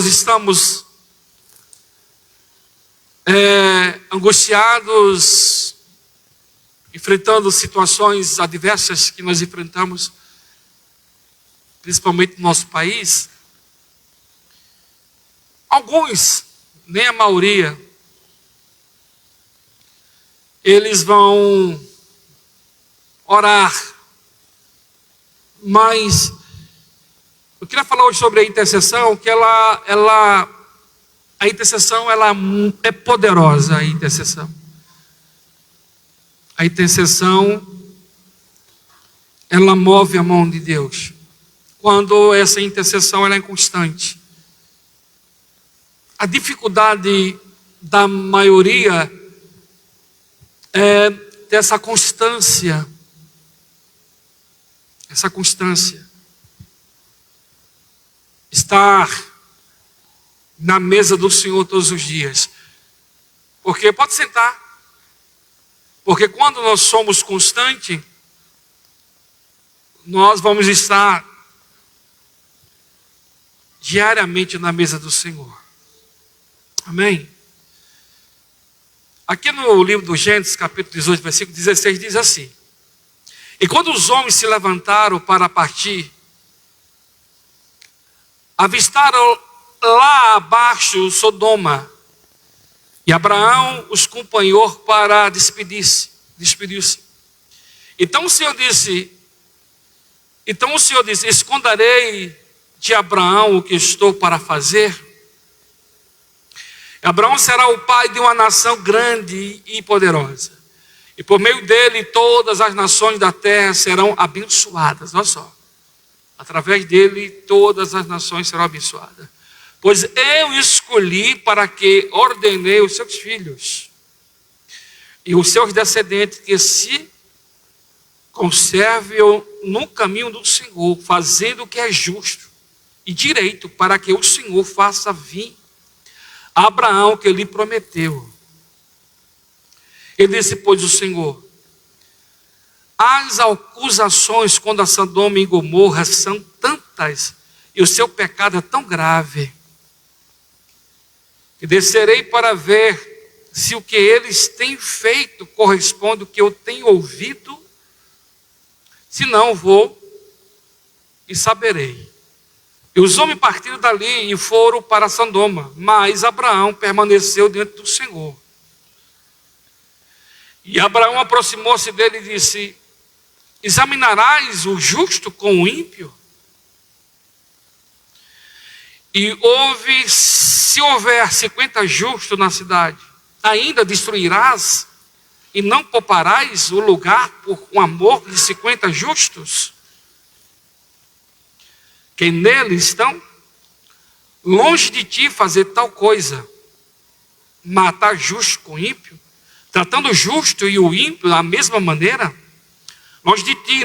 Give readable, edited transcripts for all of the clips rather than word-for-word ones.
estamos angustiados, enfrentando situações adversas que nós enfrentamos, principalmente no nosso país, alguns, nem a maioria, eles vão orar, mas eu queria falar hoje sobre a intercessão, que a intercessão ela é poderosa, a intercessão. A intercessão, ela move a mão de Deus. Quando essa intercessão ela é constante. A dificuldade da maioria é ter essa constância. Essa constância. Estar na mesa do Senhor todos os dias. Porque pode sentar. Porque quando nós somos constantes, nós vamos estar diariamente na mesa do Senhor. Amém? Aqui no livro do Gênesis, capítulo 18, versículo 16, diz assim: E quando os homens se levantaram para partir, avistaram lá abaixo Sodoma, e Abraão os acompanhou para despedir-se. Então o Senhor disse, esconderei de Abraão o que estou para fazer? Abraão será o pai de uma nação grande e poderosa. E por meio dele todas as nações da terra serão abençoadas. Olha só. Através dele todas as nações serão abençoadas. Pois eu escolhi para que ordenei os seus filhos e os seus descendentes que se conservem no caminho do Senhor, fazendo o que é justo e direito, para que o Senhor faça vir a Abraão que lhe prometeu. Ele disse, pois o Senhor, as acusações contra Sodoma e Gomorra são tantas e o seu pecado é tão grave, e descerei para ver se o que eles têm feito corresponde ao que eu tenho ouvido. Se não, vou e saberei. E os homens partiram dali e foram para Sodoma, mas Abraão permaneceu diante do Senhor. E Abraão aproximou-se dele e disse, examinarás o justo com o ímpio? E se houver 50 justos na cidade, ainda destruirás e não pouparás o lugar por um amor de 50 justos? Que nele estão? Longe de ti fazer tal coisa, matar justo com ímpio, tratando o justo e o ímpio da mesma maneira. Longe de ti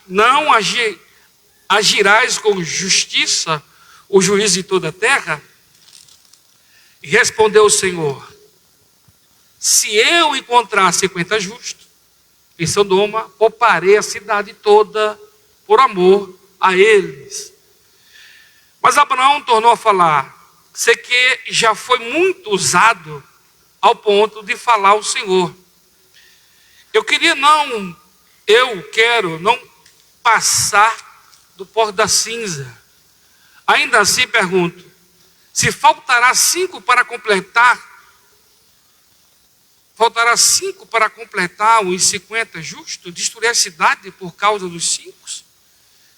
não agirás com justiça o juiz de toda a terra? E respondeu o Senhor, se eu encontrar 50 justos em Sodoma, pouparei a cidade toda por amor a eles. Mas Abraão tornou a falar, sei que já foi muito usado ao ponto de falar ao Senhor. Eu quero não passar do pó da cinza. Ainda assim pergunto, se faltará 5 para completar os 50 justos, destruir a cidade por causa dos 5?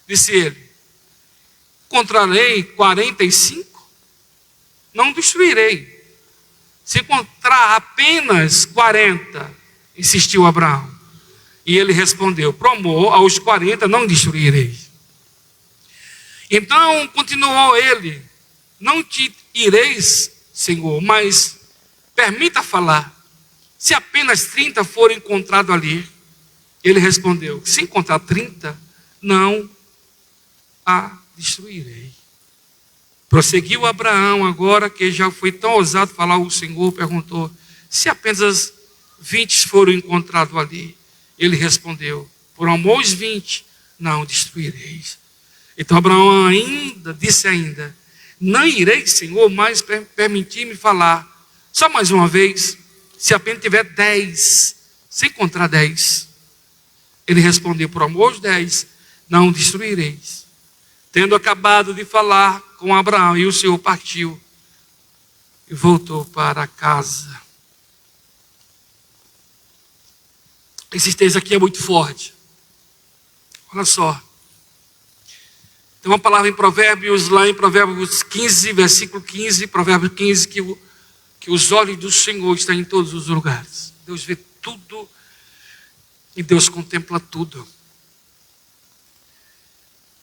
Disse ele, encontrarei 45? Não destruirei. Se encontrar apenas 40, insistiu Abraão. E ele respondeu, por amor aos 40 não destruirei. Então continuou ele, não te ireis, Senhor, mas permita falar. Se apenas 30 forem encontrados ali, ele respondeu, se encontrar 30, não a destruirei. Prosseguiu Abraão, agora que já foi tão ousado falar, o Senhor perguntou, se apenas 20 foram encontrados ali, ele respondeu, por amor aos 20, não destruireis. Então Abraão disse ainda, Não irei, Senhor, mas permitir-me falar. Só mais uma vez, se apenas tiver 10, se encontrar 10. Ele respondeu, por amor de 10, não destruireis. Tendo acabado de falar com Abraão, e o Senhor partiu e voltou para casa. Esse texto aqui é muito forte. Olha só. Tem uma palavra em Provérbios, lá em Provérbios 15, versículo 15, Provérbios 15, que os olhos do Senhor estão em todos os lugares. Deus vê tudo e Deus contempla tudo.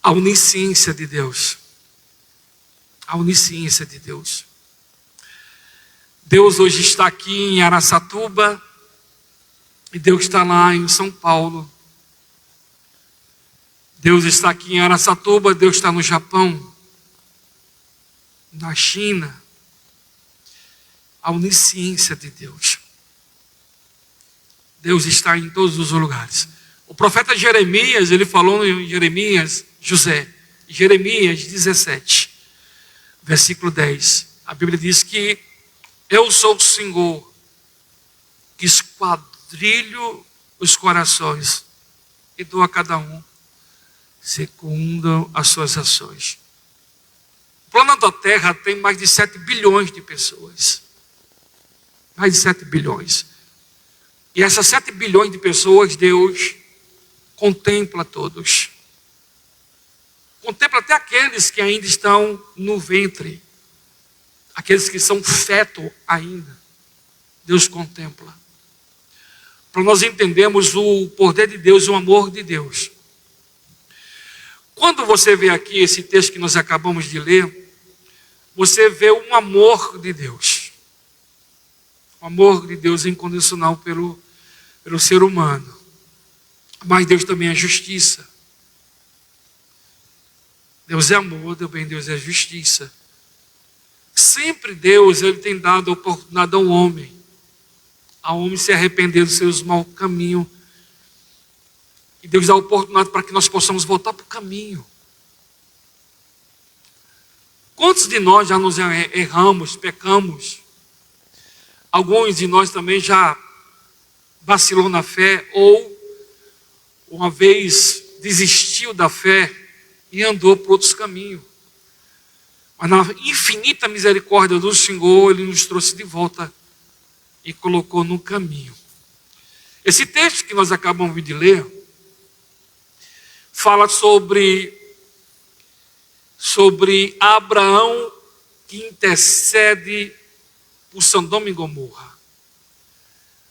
A onisciência de Deus. A onisciência de Deus. Deus hoje está aqui em Araçatuba e Deus está lá em São Paulo. Deus está aqui em Araçatuba, Deus está no Japão, na China. A onisciência de Deus. Deus está em todos os lugares. O profeta Jeremias, ele falou em Jeremias 17, versículo 10. A Bíblia diz que eu sou o Senhor que esquadrilho os corações e dou a cada um segundo as suas ações. O planeta Terra tem mais de 7 bilhões de pessoas. Mais de 7 bilhões. E essas 7 bilhões de pessoas, Deus contempla todos. Contempla até aqueles que ainda estão no ventre. Aqueles que são feto ainda. Deus contempla. Para nós entendermos o poder de Deus e o amor de Deus. Quando você vê aqui esse texto que nós acabamos de ler, você vê um amor de Deus. O amor de Deus incondicional pelo ser humano. Mas Deus também é justiça. Deus é amor, também Deus é justiça. Sempre Deus, ele tem dado a oportunidade ao homem se arrepender dos seus maus caminhos. E Deus dá a oportunidade para que nós possamos voltar para o caminho. Quantos de nós já nos erramos, pecamos? Alguns de nós também já vacilou na fé ou uma vez desistiu da fé e andou por outros caminhos. Mas na infinita misericórdia do Senhor, Ele nos trouxe de volta e colocou no caminho. Esse texto que nós acabamos de ler fala sobre Abraão que intercede por Sodoma e Gomorra.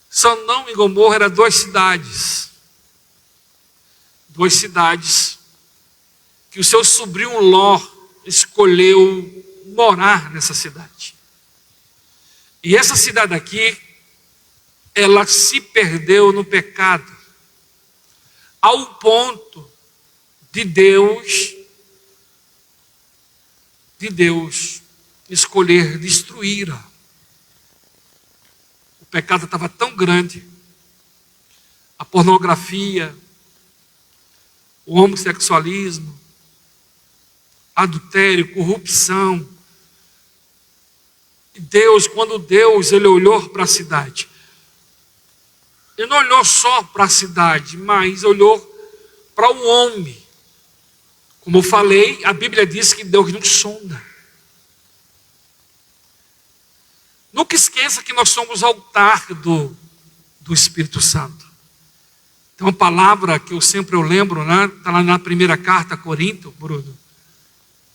Sodoma e Gomorra eram duas cidades que o seu sobrinho Ló escolheu morar nessa cidade. E essa cidade aqui, ela se perdeu no pecado, ao ponto de Deus escolher destruí-la. O pecado estava tão grande, a pornografia, o homossexualismo, adultério, corrupção. E Deus, quando Deus ele olhou para a cidade, Ele não olhou só para a cidade, mas olhou para o homem. Como eu falei, a Bíblia diz que Deus nos sonda. Nunca esqueça que nós somos altar do Espírito Santo. Tem uma palavra que eu sempre lembro, né? Está lá na primeira carta a Corinto, Bruno.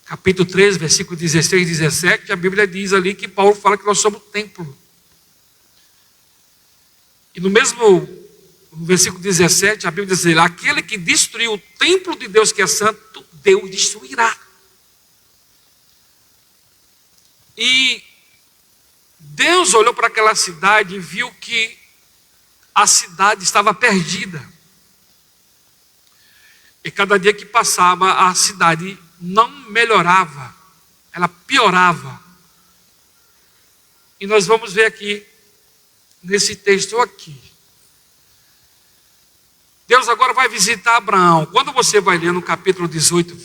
Capítulo 13, versículo 16 e 17, a Bíblia diz ali que Paulo fala que nós somos o templo. E no versículo 17, a Bíblia diz: aquele que destruiu o templo de Deus que é santo, Deus destruirá. E Deus olhou para aquela cidade e viu que a cidade estava perdida. E cada dia que passava, a cidade não melhorava, ela piorava. E nós vamos ver aqui, nesse texto aqui. Deus agora vai visitar Abraão. Quando você vai ler no capítulo 18,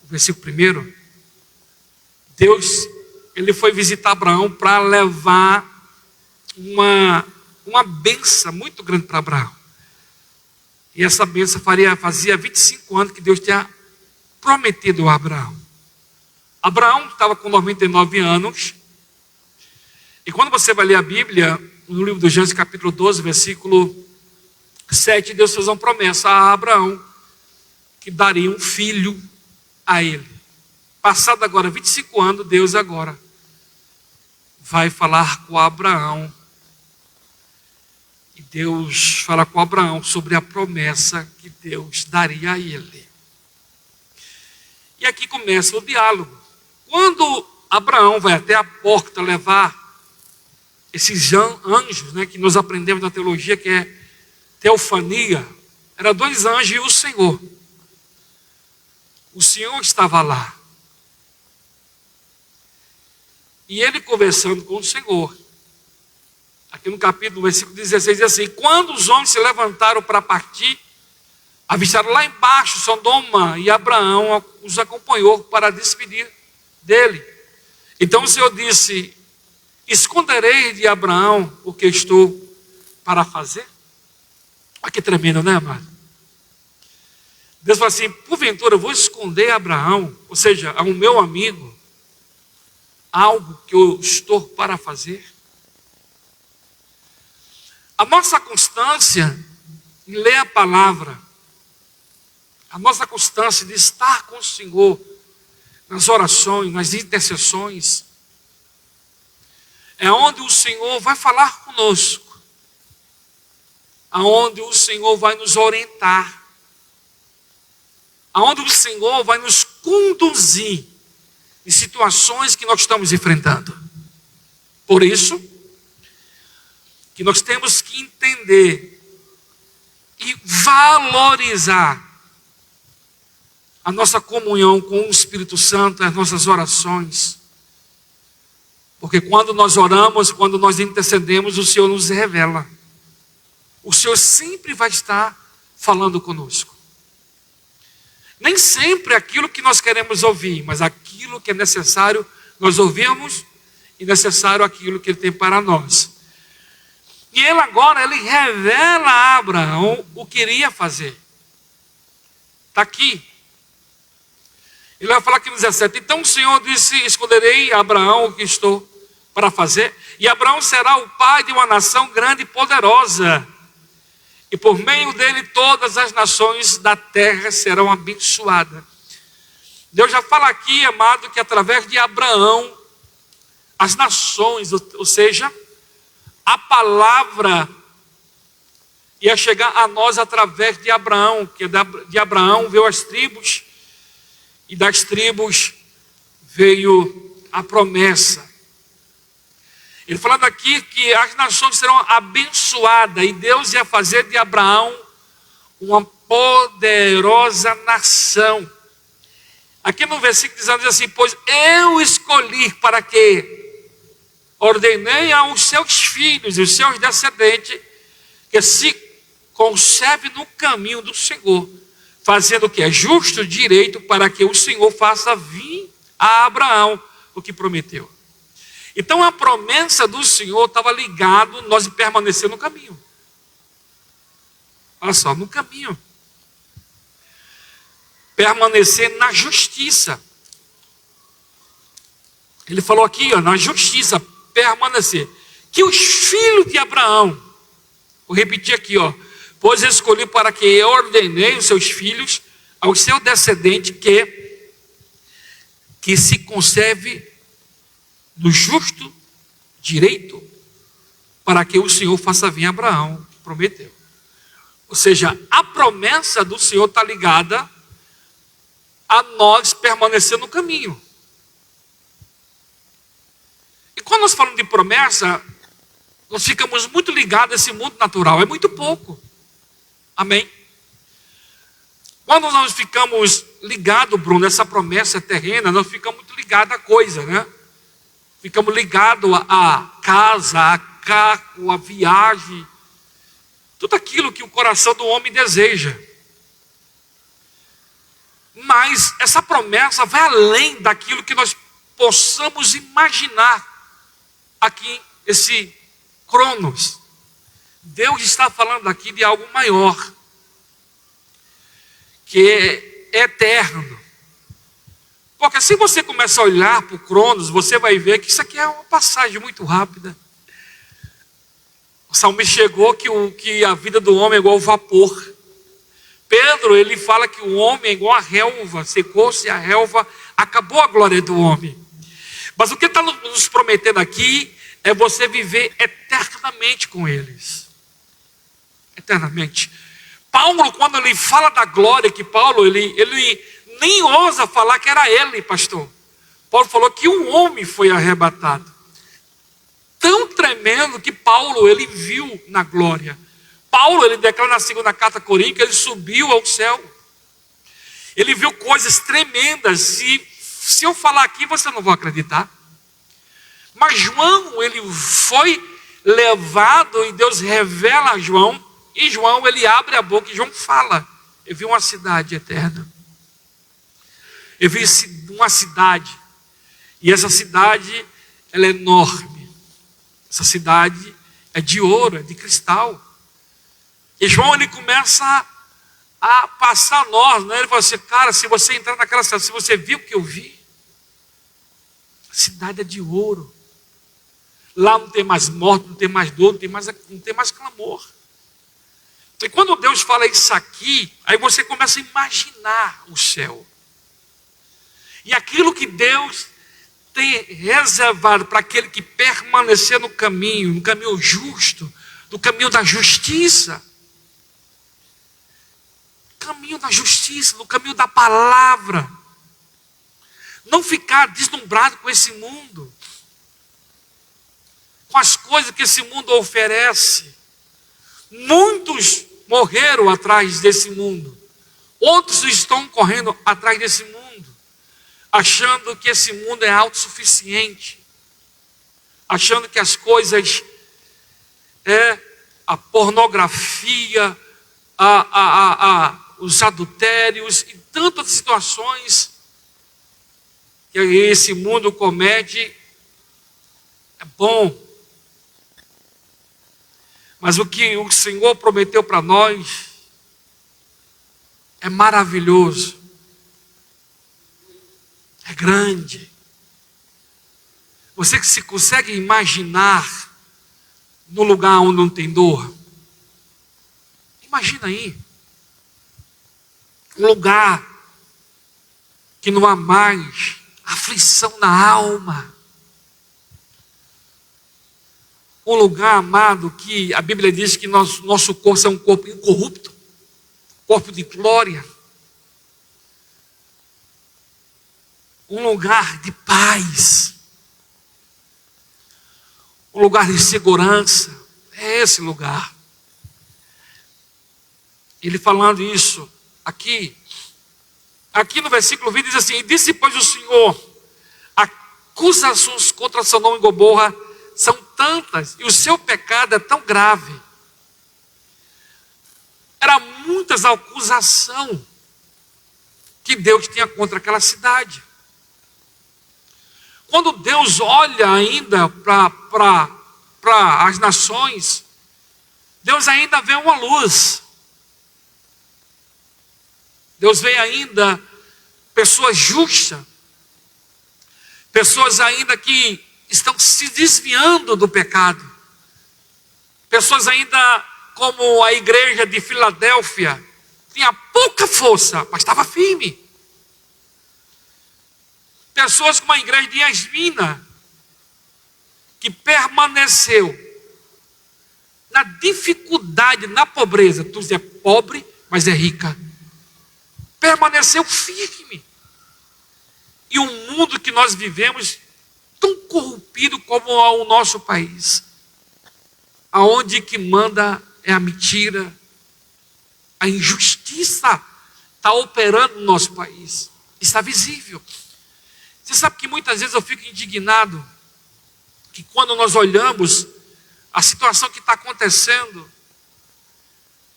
versículo 1, Deus, ele foi visitar Abraão para levar uma bênção muito grande para Abraão. E essa bênção fazia 25 anos que Deus tinha prometido a Abraão. Abraão estava com 99 anos. E quando você vai ler a Bíblia, no livro do Gênesis capítulo 12, versículo 7, Deus fez uma promessa a Abraão, que daria um filho a ele. Passado agora 25 anos, Deus agora vai falar com Abraão. E Deus fala com Abraão sobre a promessa que Deus daria a ele. E aqui começa o diálogo. Quando Abraão vai até a porta levar esses anjos, né, que nós aprendemos na teologia, que é teofania, eram 2 anjos e o Senhor. O Senhor estava lá. E ele conversando com o Senhor. Aqui no capítulo, versículo 16, diz assim: quando os homens se levantaram para partir, avistaram lá embaixo Sodoma, e Abraão os acompanhou para despedir dele. Então o Senhor disse: esconderei de Abraão o que estou para fazer? Olha que tremendo, né, amado? Deus fala assim: porventura eu vou esconder a Abraão, ou seja, ao meu amigo, algo que eu estou para fazer? A nossa constância em ler a palavra, a nossa constância de estar com o Senhor nas orações, nas intercessões, é onde o Senhor vai falar conosco, aonde o Senhor vai nos orientar, aonde o Senhor vai nos conduzir em situações que nós estamos enfrentando. Por isso que nós temos que entender e valorizar a nossa comunhão com o Espírito Santo, as nossas orações. Porque quando nós oramos, quando nós intercedemos, o Senhor nos revela. O Senhor sempre vai estar falando conosco. Nem sempre aquilo que nós queremos ouvir, mas aquilo que é necessário nós ouvimos, e necessário aquilo que Ele tem para nós. E Ele agora, Ele revela a Abraão o que iria fazer. Está aqui. Ele vai falar aqui no 17: então o Senhor disse: escolherei a Abraão o que estou para fazer, e Abraão será o pai de uma nação grande e poderosa, e por meio dele todas as nações da terra serão abençoadas. Deus já fala aqui, amado, que através de Abraão, as nações, ou seja, a palavra ia chegar a nós através de Abraão, que de Abraão veio as tribos, e das tribos veio a promessa. Ele falando aqui que as nações serão abençoadas, e Deus ia fazer de Abraão uma poderosa nação. Aqui no versículo diz assim: pois eu escolhi para que ordenei aos seus filhos e os seus descendentes que se conserve no caminho do Senhor, fazendo o que é justo e direito, para que o Senhor faça vir a Abraão o que prometeu. Então a promessa do Senhor estava ligado nós permanecer no caminho. Olha só, no caminho. Permanecer na justiça. Ele falou aqui, ó, na justiça, permanecer. Que os filhos de Abraão, vou repetir aqui, ó, pois eu escolhi para que eu ordenei os seus filhos, ao seu descendente, que se conserve no justo direito, para que o Senhor faça vir Abraão, que prometeu. Ou seja, a promessa do Senhor está ligada a nós permanecer no caminho. E quando nós falamos de promessa, nós ficamos muito ligados a esse mundo natural, é muito pouco. Amém? Quando nós ficamos ligados, Bruno, a essa promessa terrena, nós ficamos muito ligados a coisa, né? Ficamos ligados a casa, a carro, a viagem, tudo aquilo que o coração do homem deseja. Mas essa promessa vai além daquilo que nós possamos imaginar aqui esse Cronos. Deus está falando aqui de algo maior, que é eterno. Porque se você começa a olhar para o Cronos, você vai ver que isso aqui é uma passagem muito rápida. O salmista chegou que a vida do homem é igual ao vapor. Pedro, ele fala que o homem é igual a relva, secou-se a relva, acabou a glória do homem. Mas o que está nos prometendo aqui é você viver eternamente com eles. Eternamente. Paulo, quando ele fala da glória, que Paulo, ele nem ousa falar que era ele, pastor. Paulo falou que um homem foi arrebatado. Tão tremendo que Paulo, ele viu na glória. Paulo, ele declara na segunda carta a Coríntios que ele subiu ao céu. Ele viu coisas tremendas. Se eu falar aqui, você não vai acreditar. Mas João, ele foi levado e Deus revela a João. E João, ele abre a boca e João fala. Eu vi uma cidade eterna. Eu vi uma cidade. E essa cidade, ela é enorme. Essa cidade é de ouro, é de cristal. E João, ele começa a passar a nós, né? Ele fala assim, cara, se você entrar naquela cidade, se você viu o que eu vi, a cidade é de ouro. Lá não tem mais morte, não tem mais dor, não tem mais clamor. E quando Deus fala isso aqui, aí você começa a imaginar o céu. E aquilo que Deus tem reservado para aquele que permanecer no caminho justo, no caminho da justiça. Caminho da justiça, no caminho da palavra. Não ficar deslumbrado com esse mundo, com as coisas que esse mundo oferece. Muitos morreram atrás desse mundo, outros estão correndo atrás desse mundo, achando que esse mundo é autossuficiente, achando que as coisas a pornografia, os adultérios e tantas situações que esse mundo comete é bom. Mas o que o Senhor prometeu para nós é maravilhoso, é grande. Você que se consegue imaginar no lugar onde não tem dor? Imagina aí. Um lugar que não há mais aflição na alma. Um lugar, amado, que a Bíblia diz que nosso corpo é um corpo incorrupto, corpo de glória. Um lugar de paz. Um lugar de segurança. É esse lugar. Ele falando isso aqui no versículo 20 diz assim: e disse pois o Senhor, acusações contra Sodoma e Gomorra são tantas, e o seu pecado é tão grave. Era muitas acusações que Deus tinha contra aquela cidade. Quando Deus olha ainda para as nações, Deus ainda vê uma luz. Deus vê ainda pessoas justas, pessoas ainda que estão se desviando do pecado, pessoas ainda como a igreja de Filadélfia, tinha pouca força, mas estava firme. Pessoas como a igreja de Yasmina, que permaneceu na dificuldade, na pobreza. Tu é pobre, mas é rica. Permaneceu firme. E o mundo que nós vivemos, tão corrompido como o nosso país, aonde que manda é a mentira, a injustiça está operando no nosso país, está visível. Você sabe que muitas vezes eu fico indignado, que quando nós olhamos a situação que está acontecendo,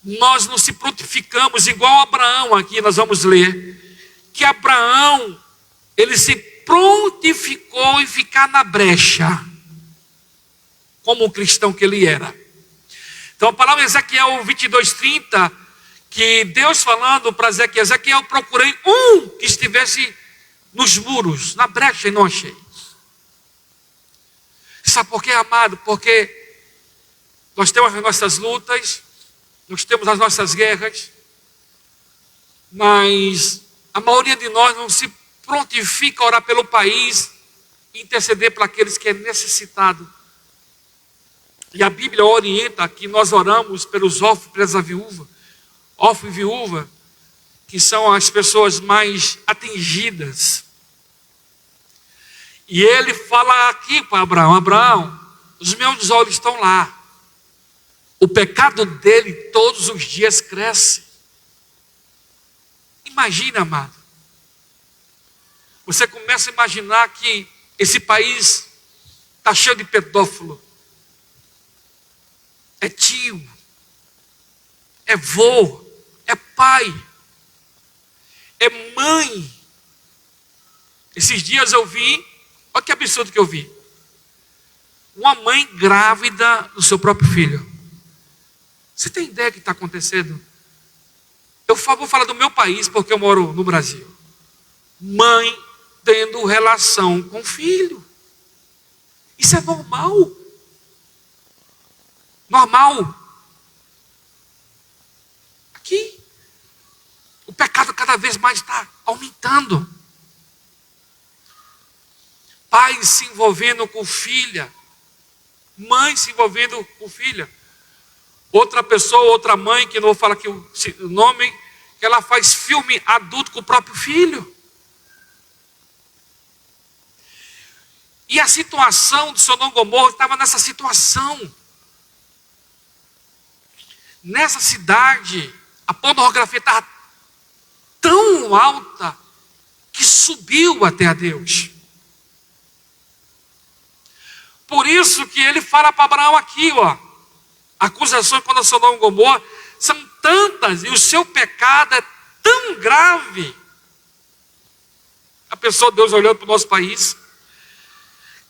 nós não se prontificamos, igual Abraão aqui nós vamos ler, que Abraão, ele se prontificou em ficar na brecha, como um cristão que ele era. Então a palavra Ezequiel 22:30, que Deus falando para Ezequiel: Ezequiel, procurei um que estivesse nos muros, na brecha, e não achei. Sabe por quê, amado? Porque nós temos as nossas lutas, nós temos as nossas guerras, mas a maioria de nós não se prontifica a orar pelo país e interceder para aqueles que é necessitado. E a Bíblia orienta que nós oramos pelos órfãos, pelas viúvas, órfão e viúva, que são as pessoas mais atingidas. E ele fala aqui para Abraão: Abraão, os meus olhos estão lá. O pecado dele todos os dias cresce. Imagina, amado. Você começa a imaginar que esse país está cheio de pedófilo. É tio, é vô, é pai, é mãe. Esses dias eu vi, olha que absurdo que eu vi. Uma mãe grávida do seu próprio filho. Você tem ideia do que está acontecendo? Eu vou falar do meu país, porque eu moro no Brasil. Mãe tendo relação com filho. Isso é normal. Normal. Aqui, o pecado cada vez mais está aumentando. Pai se envolvendo com filha. Mãe se envolvendo com filha. Outra pessoa, outra mãe, que não vou falar aqui o nome, que ela faz filme adulto com o próprio filho. E a situação do Sodoma e Gomorra estava nessa situação. Nessa cidade, a pornografia estava tão alta que subiu até a Deus. Por isso que ele fala para Abraão aqui, ó, acusações contra Sodoma e Gomorra são tantas e o seu pecado é tão grave. A pessoa, Deus olhando para o nosso país,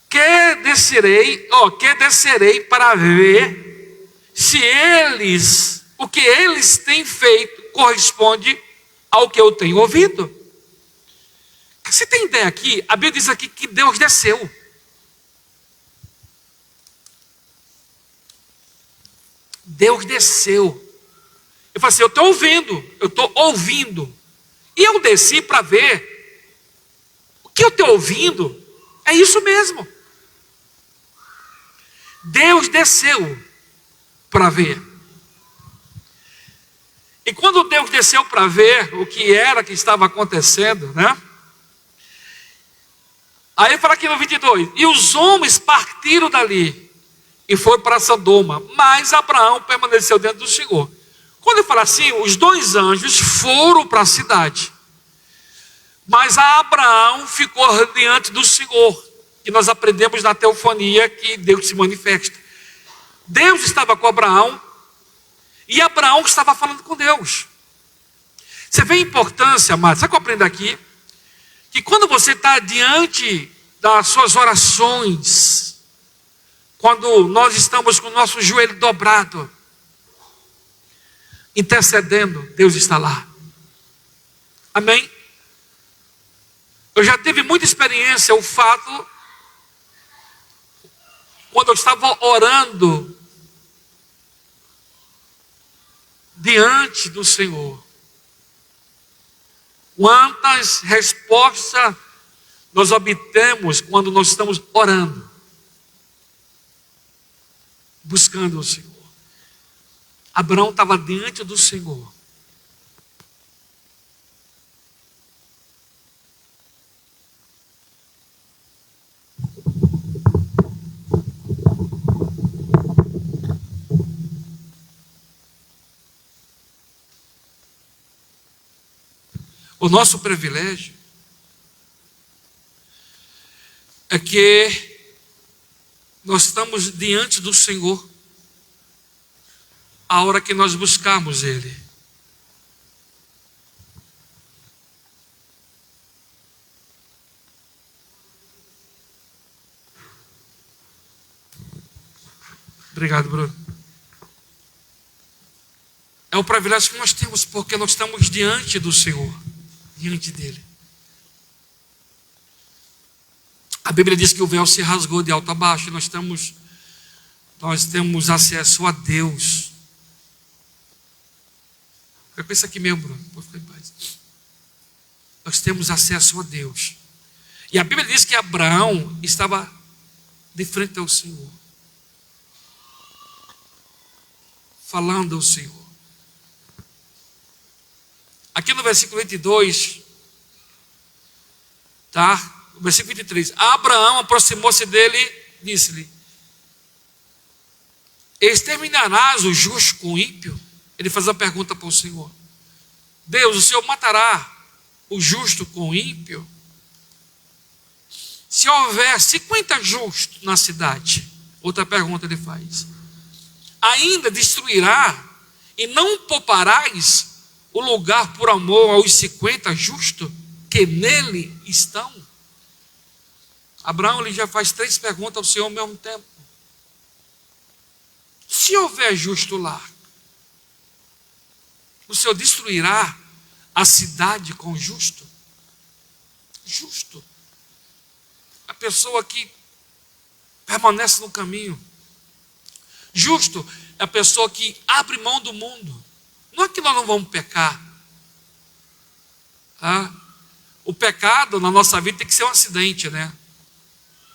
que descerei para ver se o que eles têm feito corresponde ao que eu tenho ouvido. Você tem ideia aqui? A Bíblia diz aqui que Deus desceu. Deus desceu. Eu falei assim: eu estou ouvindo. E eu desci para ver. O que eu estou ouvindo é isso mesmo. Deus desceu para ver. E quando Deus desceu para ver o que era que estava acontecendo, né? Aí ele fala aqui no 22: e os homens partiram dali e foram para Sodoma, mas Abraão permaneceu dentro do Senhor. Quando ele fala assim, os dois anjos foram para a cidade, mas Abraão ficou diante do Senhor, que nós aprendemos na teofonia que Deus se manifesta. Deus estava com Abraão e Abraão estava falando com Deus. Você vê a importância, amado? Sabe o que eu aprendo aqui? Que quando você está diante das suas orações, quando nós estamos com o nosso joelho dobrado, intercedendo, Deus está lá. Amém? Eu já tive muita experiência, o fato, quando eu estava orando diante do Senhor, quantas respostas nós obtemos quando nós estamos orando, buscando o Senhor. Abraão estava diante do Senhor. O nosso privilégio é que nós estamos diante do Senhor a hora que nós buscamos Ele. Obrigado, Bruno. É o privilégio que nós temos, porque nós estamos diante do Senhor, diante dele. A Bíblia diz que o véu se rasgou de alto a baixo, e nós temos acesso a Deus. Fica com isso aqui mesmo, Bruno. Pode ficar em paz. Nós temos acesso a Deus. E a Bíblia diz que Abraão estava de frente ao Senhor, falando ao Senhor. Aqui no versículo 22, tá? No versículo 23, Abraão aproximou-se dele e disse-lhe: exterminarás o justo com o ímpio? Ele faz a pergunta para o Senhor. Deus, o Senhor matará o justo com o ímpio? Se houver 50 justos na cidade, outra pergunta ele faz, ainda destruirá e não pouparás o lugar por amor aos 50 justos que nele estão? Abraão ele já faz 3 perguntas ao Senhor ao mesmo tempo. Se houver justo lá, o Senhor destruirá a cidade com justo? Justo. A pessoa que permanece no caminho. Justo é a pessoa que abre mão do mundo. Não é que nós não vamos pecar. O pecado na nossa vida tem que ser um acidente, né?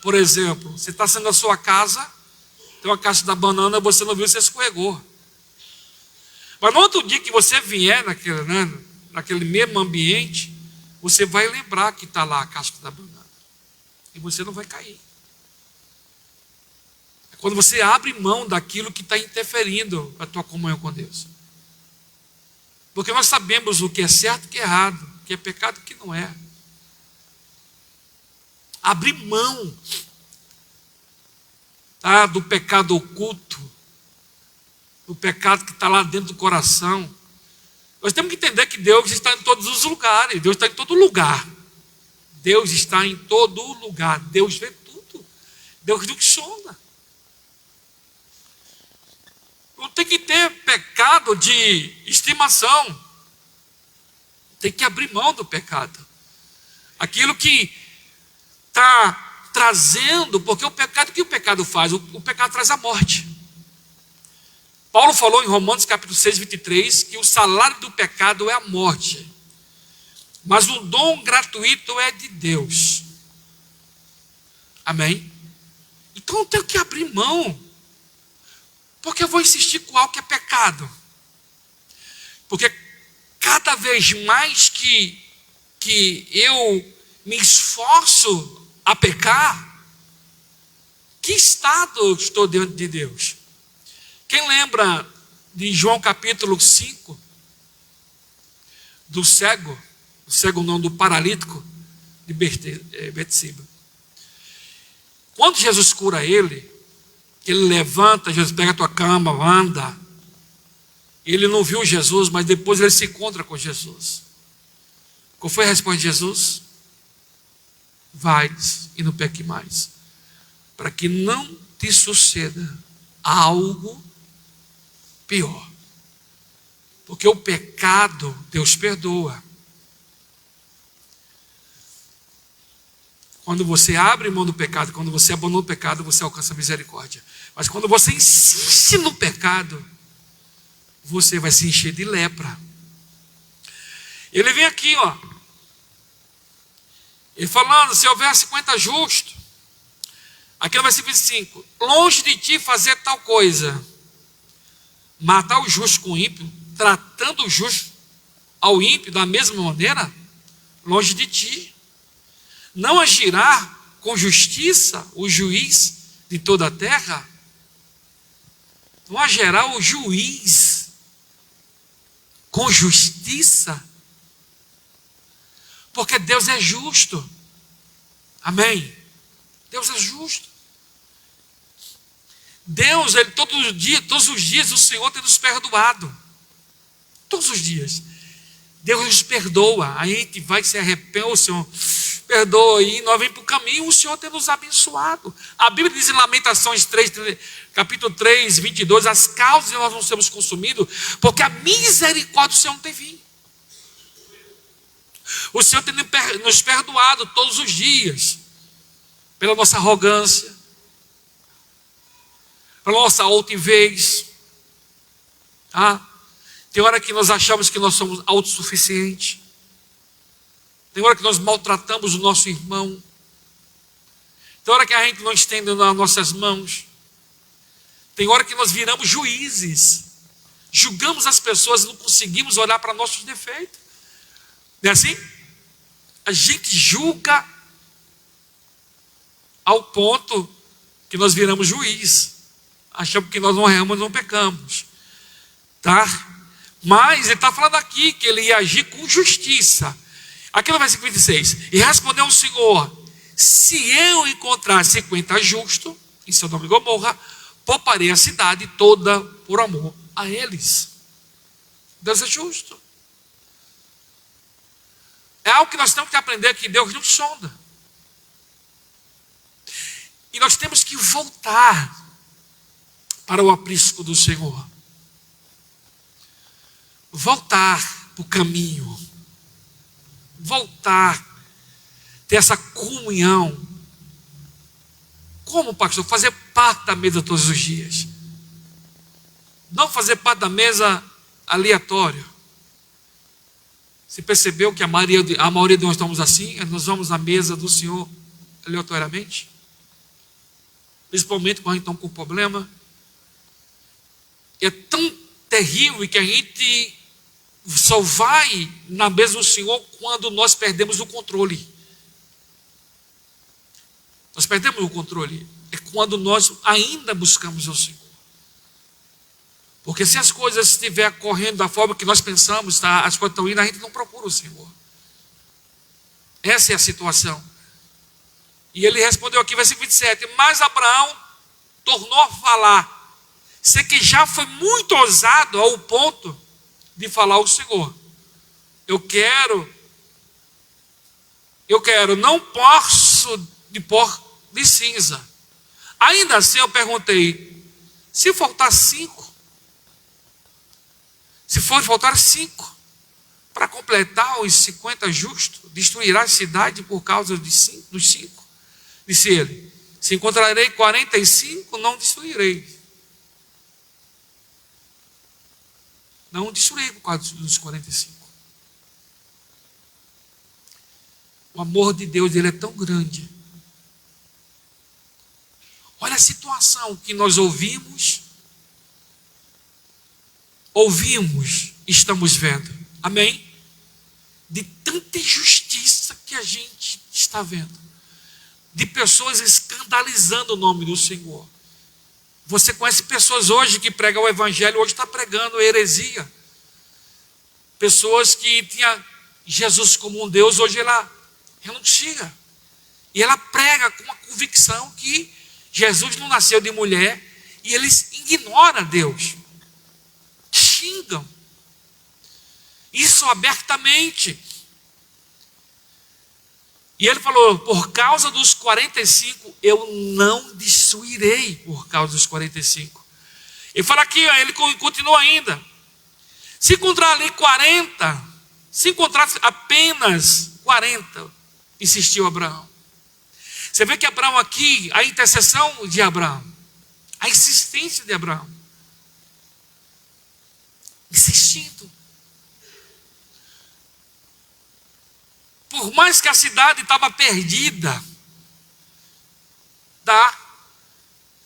Por exemplo, você está saindo da sua casa, tem uma caixa da banana, você não viu, você escorregou. Mas no outro dia que você vier naquele mesmo ambiente, você vai lembrar que está lá a casca da banana. E você não vai cair. É quando você abre mão daquilo que está interferindo a tua comunhão com Deus. Porque nós sabemos o que é certo e o que é errado, o que é pecado e o que não é. Abrir mão do pecado oculto, do pecado que está lá dentro do coração. Nós temos que entender que Deus está em todos os lugares. Deus está em todo lugar. Deus está em todo lugar. Deus vê tudo. Deus não sona. Não tem que ter pecado de estimação. Tem que abrir mão do pecado. Aquilo que está trazendo, porque o que o pecado faz? O pecado traz a morte. Paulo falou em Romanos capítulo 6, 23, que o salário do pecado é a morte. Mas o dom gratuito é de Deus. Amém? Então eu tenho que abrir mão. Porque eu vou insistir com algo que é pecado. Porque cada vez mais que eu me esforço a pecar, que estado eu estou diante de Deus? Quem lembra de João capítulo 5? Do cego não, do paralítico de Betseba. Quando Jesus cura ele levanta, Jesus pega a tua cama, anda. Ele não viu Jesus, mas depois ele se encontra com Jesus. Qual foi a resposta de Jesus? Vais e não peque mais, para que não te suceda algo pior. Porque o pecado, Deus perdoa. Quando você abre mão do pecado, quando você abandona o pecado, você alcança a misericórdia. Mas quando você insiste no pecado, você vai se encher de lepra. Ele vem aqui, ele falando, se houver 50 justos, aqui no versículo 25, longe de ti fazer tal coisa, matar o justo com o ímpio, tratando o justo ao ímpio da mesma maneira, longe de ti. Não agirá com justiça o juiz de toda a terra? Não agirá o juiz com justiça? Porque Deus é justo. Amém? Deus é justo. Deus, todos os dias o Senhor tem nos perdoado. Todos os dias. Deus nos perdoa. Aí a gente vai se arrepender, o Senhor, perdoa e nós vamos para o caminho, o Senhor tem nos abençoado. A Bíblia diz em Lamentações 3, capítulo 3, 22, as causas de nós não sermos consumidos, porque a misericórdia do Senhor não tem fim. O Senhor tem nos perdoado todos os dias, pela nossa arrogância, pela nossa altivez. Tem hora que nós achamos que nós somos autossuficientes. Tem hora que nós maltratamos o nosso irmão. Tem hora que a gente não estende nas nossas mãos. Tem hora que nós viramos juízes. Julgamos as pessoas e não conseguimos olhar para nossos defeitos. Não é assim? A gente julga ao ponto que nós viramos juiz. Achamos que nós não erramos, não pecamos. Tá? Mas ele está falando aqui que ele ia agir com justiça. Aqui no versículo 26. E respondeu o Senhor: se eu encontrar 50 justos em Sodoma e Gomorra, pouparei a cidade toda por amor a eles. Deus é justo. É algo que nós temos que aprender, que Deus nos sonda. E nós temos que voltar para o aprisco do Senhor. Voltar para o caminho. Voltar, ter essa comunhão. Como, pastor? Fazer parte da mesa todos os dias. Não fazer parte da mesa aleatória. Você percebeu que a maioria de nós estamos assim? Nós vamos à mesa do Senhor aleatoriamente? Principalmente quando a gente está com problema. É tão terrível que a gente só vai na mesa do Senhor quando nós perdemos o controle. Nós perdemos o controle. É quando nós ainda buscamos o Senhor. Porque se as coisas estiverem correndo da forma que nós pensamos, as coisas estão indo, a gente não procura o Senhor. Essa é a situação. E ele respondeu aqui, versículo 27. Mas Abraão tornou a falar. Sei que já foi muito ousado ao ponto de falar ao Senhor: eu quero, não posso de pó de cinza. Ainda assim eu perguntei: se faltar 5, se faltar 5 para completar os 50 justos, destruirá a cidade por causa dos 5? Disse ele: se encontrarei 45, não destruirei. Não destruí por causa dos 45. O amor de Deus, ele é tão grande. Olha a situação que nós ouvimos, estamos vendo. Amém? De tanta injustiça que a gente está vendo. De pessoas escandalizando o nome do Senhor. Você conhece pessoas hoje que pregam o evangelho, hoje está pregando heresia. Pessoas que tinham Jesus como um Deus, hoje ela renuncia. E ela prega com uma convicção que Jesus não nasceu de mulher, e eles ignoram Deus. Xingam. Isso abertamente. E ele falou: por causa dos 45, eu não destruirei por causa dos 45. Ele fala aqui, ele continua ainda. Se encontrar ali 40, se encontrar apenas 40, insistiu Abraão. Você vê que Abraão aqui, a intercessão de Abraão, a insistência de Abraão, insistindo. Por mais que a cidade estava perdida, tá?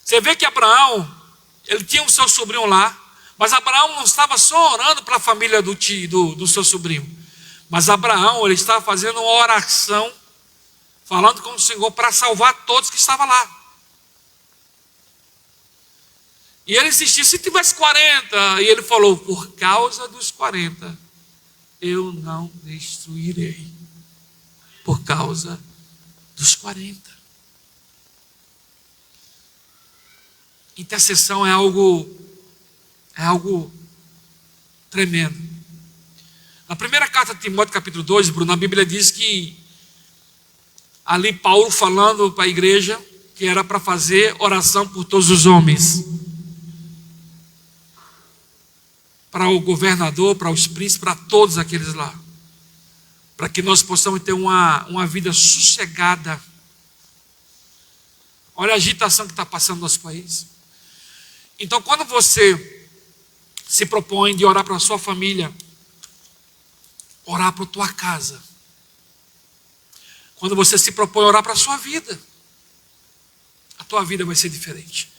Você vê que Abraão, ele tinha o seu sobrinho lá, mas Abraão não estava só orando para a família do seu sobrinho, mas Abraão, ele estava fazendo uma oração, falando com o Senhor para salvar todos que estavam lá. E ele insistiu: se tivesse 40, e ele falou: por causa dos 40, eu não destruirei. Por causa dos 40. Intercessão é algo tremendo. Na primeira carta de Timóteo, capítulo 2, Bruno, a Bíblia diz que Ali Paulo falando para a igreja que era para fazer oração por todos os homens. Para o governador, para os príncipes, para todos aqueles lá. Para que nós possamos ter uma vida sossegada. Olha a agitação que está passando no nosso país. Então, quando você se propõe de orar para a sua família, orar para a tua casa. Quando você se propõe a orar para a sua vida, a tua vida vai ser diferente.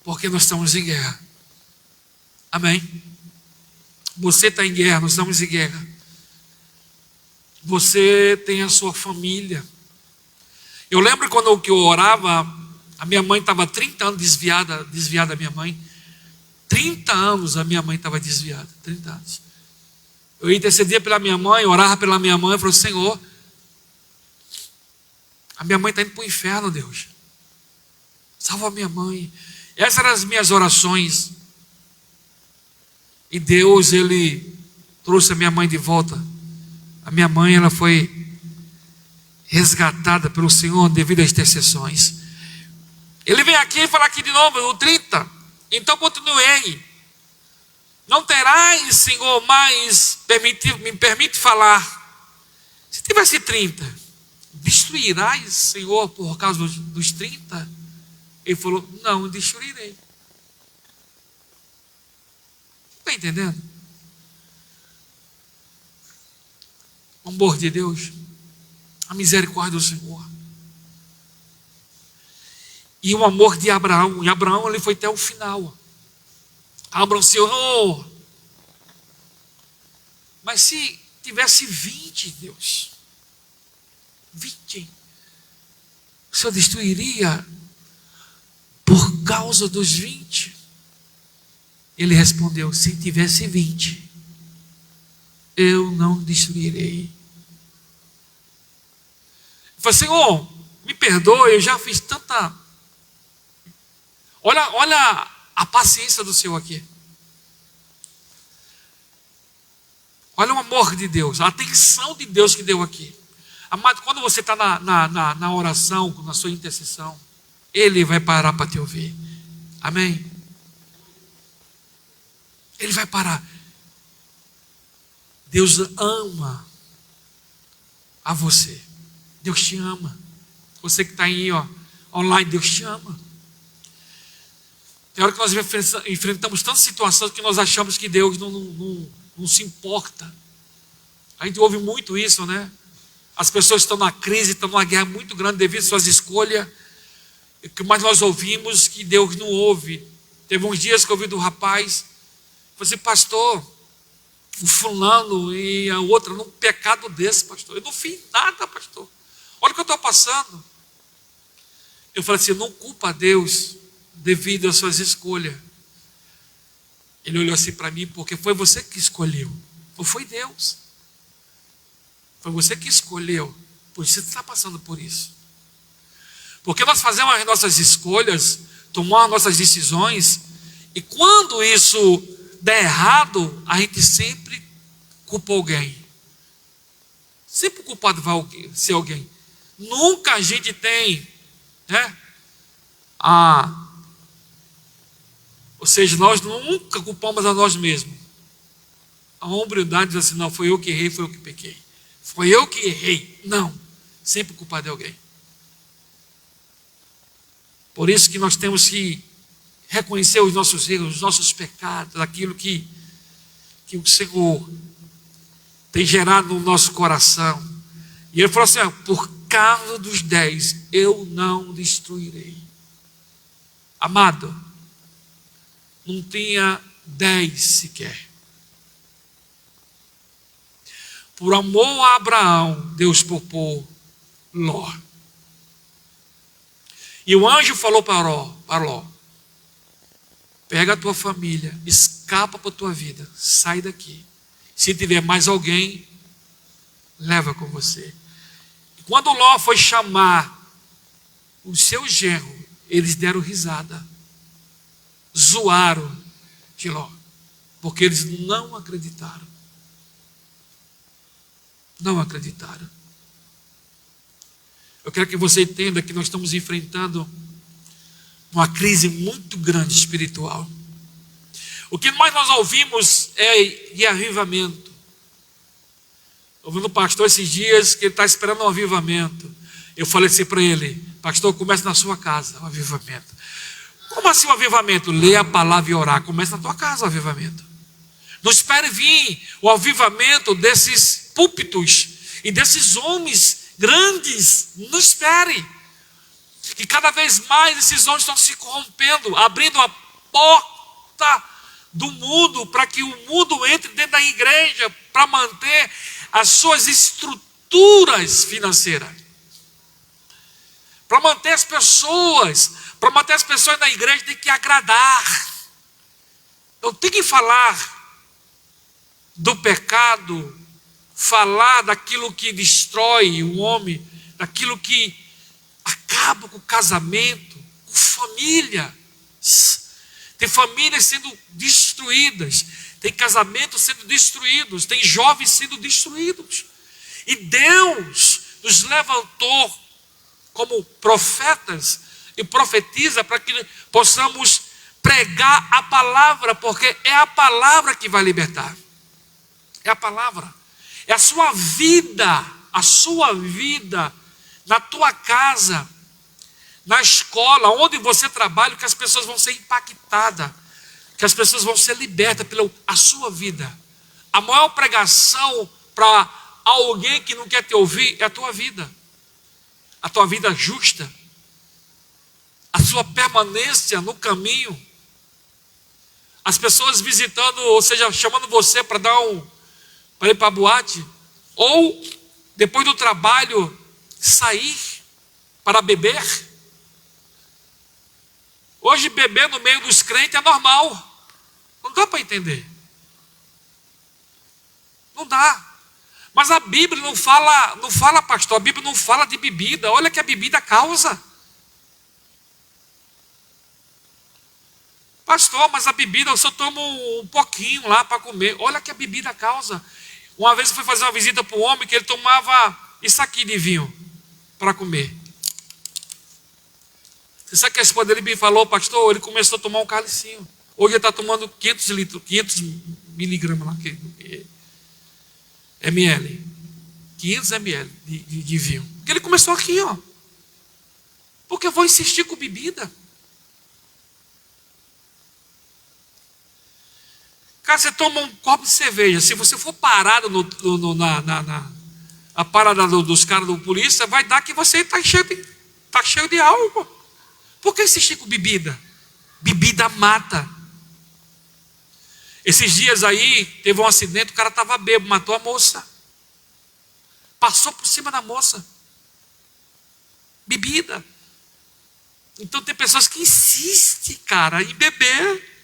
Porque nós estamos em guerra. Amém? Você está em guerra, nós estamos em guerra. Você tem a sua família. Eu lembro quando eu orava, a minha mãe estava 30 anos desviada a minha mãe. 30 anos a minha mãe estava desviada, 30 anos. Eu intercedia pela minha mãe, orava pela minha mãe, e falava: Senhor, a minha mãe está indo para o inferno, Deus. Salva a minha mãe. Essas eram as minhas orações. E Deus, Ele trouxe a minha mãe de volta. A minha mãe, ela foi resgatada pelo Senhor devido às intercessões. Ele vem aqui e fala aqui de novo, no 30. Então continuei. Não terás, Senhor, mais me permite falar. Se tivesse 30, destruirás, Senhor, por causa dos 30? Ele falou: não, destruirei. Está entendendo? O amor de Deus, a misericórdia do Senhor. E o amor de Abraão. E Abraão, ele foi até o final. Abraão, Senhor, mas se tivesse 20, Deus, 20, o Senhor destruiria por causa dos 20? Ele respondeu: se tivesse 20, eu não destruirei. Ele falou: Senhor, me perdoe, eu já fiz tanta... Olha a paciência do Senhor aqui. Olha o amor de Deus, a atenção de Deus que deu aqui. Amado, quando você está na oração, na sua intercessão, Ele vai parar para te ouvir. Amém? Ele vai parar. Deus ama a você. Deus te ama. Você que está aí, online, Deus te ama. Tem hora que nós enfrentamos tantas situações que nós achamos que Deus não se importa. A gente ouve muito isso, né? As pessoas estão na crise, estão numa guerra muito grande devido às suas escolhas. Mas nós ouvimos que Deus não ouve. Teve uns dias que eu ouvi do rapaz, falei assim: pastor, o fulano e a outra num pecado desse, pastor. Eu não fiz nada, pastor. Olha o que eu estou passando. Eu falei assim: não culpa a Deus devido às suas escolhas. Ele olhou assim para mim: porque foi você que escolheu, não foi Deus. Foi você que escolheu, por isso você está passando por isso. Porque nós fazemos as nossas escolhas, tomamos as nossas decisões, e quando isso der errado, a gente sempre culpa alguém. Sempre o culpado vai ser alguém. Nunca a gente tem, né? Ou seja, nós nunca culpamos a nós mesmos. A hombridade diz assim: não, foi eu que errei, foi eu que pequei. Foi eu que errei. Não, sempre o culpado é alguém. Por isso que nós temos que reconhecer os nossos erros, os nossos pecados, aquilo que o Senhor tem gerado no nosso coração. E ele falou assim: por causa dos 10, eu não destruirei. Amado, não tinha 10 sequer. Por amor a Abraão, Deus poupou Ló. E o anjo falou para Ló: pega a tua família, escapa para a tua vida, sai daqui. Se tiver mais alguém, leva com você. E quando Ló foi chamar o seu genro, eles deram risada, zoaram de Ló, porque eles não acreditaram. Não acreditaram. Eu quero que você entenda que nós estamos enfrentando uma crise muito grande espiritual. O que mais nós ouvimos é de avivamento. Ouvindo o pastor esses dias que ele está esperando um avivamento. Eu falei assim para ele: pastor, comece na sua casa o avivamento. Como assim o avivamento? Lê a palavra e orar. Começa na tua casa o avivamento. Não espere vir o avivamento desses púlpitos e desses homens grandes. Não espere. Que cada vez mais esses homens estão se corrompendo, abrindo a porta do mundo para que o mundo entre dentro da igreja para manter as suas estruturas financeiras. Para manter as pessoas na igreja tem que agradar. Eu tenho que falar do pecado, falar daquilo que destrói o homem, daquilo que acaba com o casamento, com família. Tem famílias sendo destruídas, tem casamentos sendo destruídos, tem jovens sendo destruídos. E Deus nos levantou como profetas e profetiza para que possamos pregar a palavra, porque é a palavra que vai libertar. É a palavra. É a sua vida na tua casa, na escola, onde você trabalha, que as pessoas vão ser impactadas, que as pessoas vão ser libertas pela a sua vida. A maior pregação para alguém que não quer te ouvir é a tua vida justa, a sua permanência no caminho, as pessoas visitando, ou seja, chamando você para ir para a boate, ou depois do trabalho sair para beber. Hoje beber no meio dos crentes é normal. Não dá para entender. Não dá. Mas a Bíblia não fala, pastor, a Bíblia não fala de bebida. Olha que a bebida causa. Pastor, mas a bebida eu só tomo um pouquinho lá para comer. Olha que a bebida causa. Uma vez eu fui fazer uma visita para um homem que ele tomava isso aqui de vinho para comer. Você sabe que a esposa dele me falou, pastor, ele começou a tomar um cálicinho. Hoje ele está tomando 500 litros, 500 miligramas lá, ml. 500 ml de vinho. Porque ele começou aqui, ó. Porque eu vou insistir com bebida. Cara, você toma um copo de cerveja. Se você for parado na parada dos caras do polícia, vai dar que você está cheio de álcool. Por que insistir com bebida? Bebida mata. Esses dias aí, teve um acidente, o cara estava bêbado, matou a moça. Passou por cima da moça. Bebida. Então tem pessoas que insistem, cara, em beber.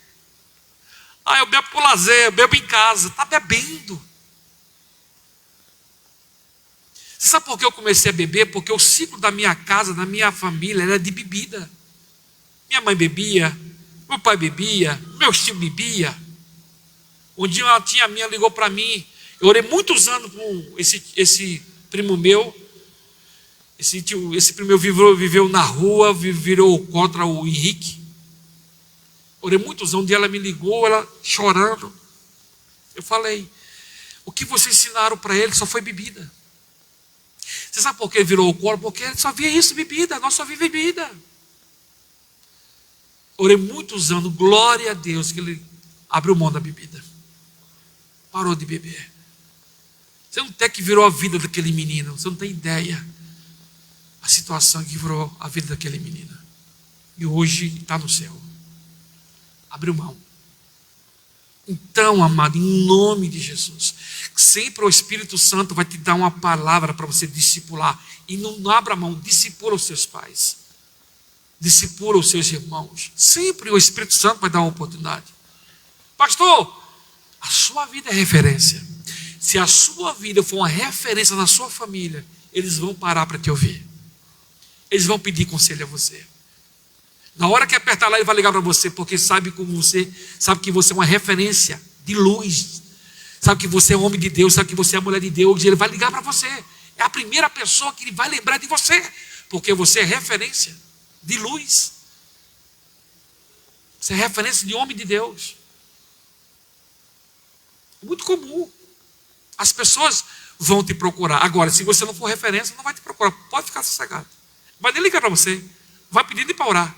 Eu bebo por lazer, eu bebo em casa. Está bebendo. Você sabe por que eu comecei a beber? Porque o ciclo da minha casa, da minha família, era de bebida. Minha mãe bebia, meu pai bebia, meu tio bebia. Um dia uma tia minha ligou para mim. Eu orei muitos anos com esse primo meu. Esse primo meu viveu na rua, virou contra o Henrique. Orei muitos anos. Um dia ela me ligou, ela chorando. Eu falei: o que vocês ensinaram para ele só foi bebida. Você sabe por que ele virou alcoólatra? Porque ele só via isso, bebida. Nós só vimos bebida. Orei muitos anos, glória a Deus, que ele abriu mão da bebida. Parou de beber. Você não tem que virou a vida daquele menino. Você não tem ideia a situação que virou a vida daquele menino. E hoje está no céu. Abriu mão. Então, amado, em nome de Jesus, sempre o Espírito Santo vai te dar uma palavra para você discipular. E não abra mão, discipula os seus pais. Discipula os seus irmãos. Sempre o Espírito Santo vai dar uma oportunidade. Pastor, a sua vida é referência. Se a sua vida for uma referência na sua família, eles vão parar para te ouvir. Eles vão pedir conselho a você. Na hora que apertar lá, ele vai ligar para você, porque sabe que você é uma referência de luz. Sabe que você é homem de Deus, sabe que você é mulher de Deus. Ele vai ligar para você. É a primeira pessoa que ele vai lembrar de você. Porque você é referência de luz. Você é referência de homem de Deus. É muito comum. As pessoas vão te procurar. Agora, se você não for referência, não vai te procurar. Pode ficar sossegado. Vai nem ligar para você. Vai pedir para orar.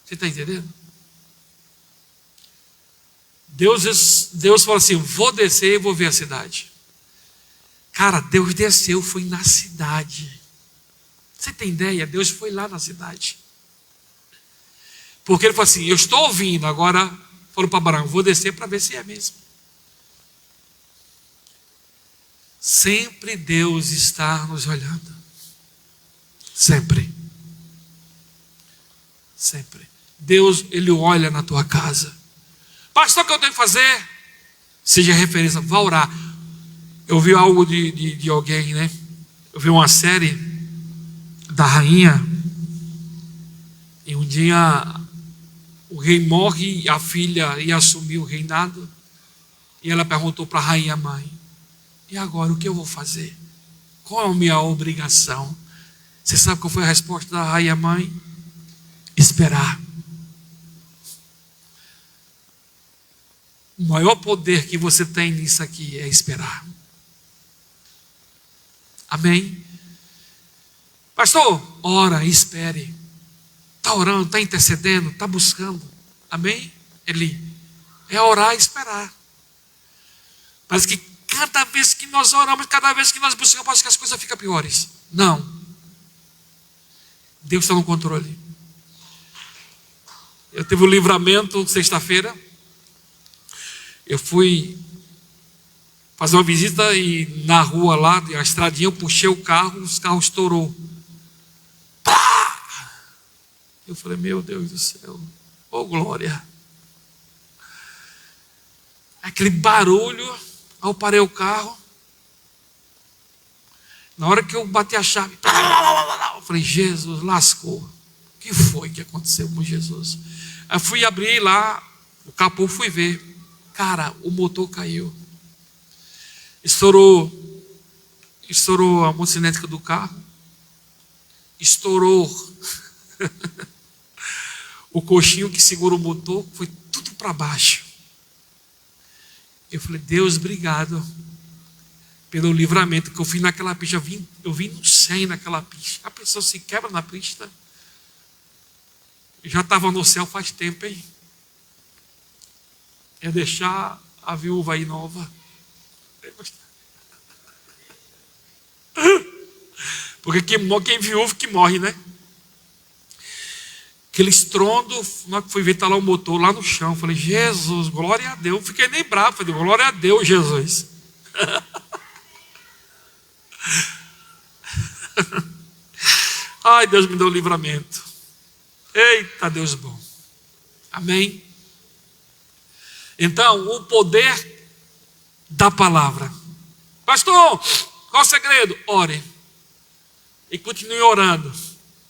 Você está entendendo? Deus falou assim, vou descer e vou ver a cidade. Cara, Deus desceu, foi na cidade. Você tem ideia? Deus foi lá na cidade. Porque ele falou assim, eu estou ouvindo, agora falou para Abraão, vou descer para ver se é mesmo. Sempre Deus está nos olhando. Sempre. Sempre. Deus, Ele olha na tua casa. Pastor, o que eu tenho que fazer? Seja referência, vá orar. Eu vi algo de alguém, né? Eu vi uma série da rainha. E um dia o rei morre e a filha ia assumir o reinado. E ela perguntou para a rainha mãe, e agora o que eu vou fazer? Qual é a minha obrigação? Você sabe qual foi a resposta da rainha mãe? Esperar. O maior poder que você tem nisso aqui é esperar. Amém? Pastor, ora, espere. Está orando, está intercedendo, está buscando. Amém? Ele é orar e esperar. Parece que cada vez que nós oramos, cada vez que nós buscamos, parece que as coisas ficam piores. Não. Deus está no controle. Eu tive um livramento sexta-feira. Eu fui fazer uma visita e na rua lá, a estradinha, eu puxei o carro estourou. Pá! Eu falei, meu Deus do céu, oh glória. Aquele barulho, aí eu parei o carro. Na hora que eu bati a chave, eu falei, Jesus, lascou. O que foi que aconteceu com Jesus? Aí eu fui abrir lá, o capô, fui ver. Cara, o motor caiu. Estourou a motocinética do carro. Estourou o coxinho que segura o motor, foi tudo para baixo. Eu falei, Deus, obrigado pelo livramento que eu fui naquela pista. Eu vim no 100 naquela pista. A pessoa se quebra na pista. Eu já estava no céu faz tempo, hein? É deixar a viúva aí nova. Porque quem viúva que morre, né? Aquele estrondo, na hora que fui ver, está lá o motor lá no chão. Falei, Jesus, glória a Deus. Fiquei nem bravo, falei, glória a Deus, Jesus. Ai, Deus me deu o livramento. Eita, Deus bom. Amém? Então, o poder da palavra. Pastor, qual o segredo? Ore. E continue orando.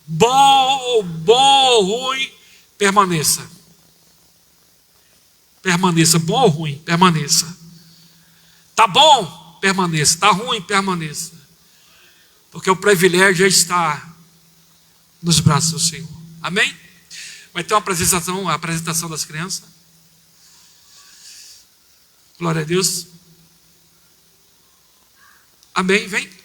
Bom ou ruim, permaneça. Permaneça. Bom ou ruim, permaneça. Tá bom? Permaneça. Tá ruim, permaneça. Porque o privilégio é estar nos braços do Senhor. Amém? Vai ter a apresentação das crianças. Glória a Deus. Amém, vem.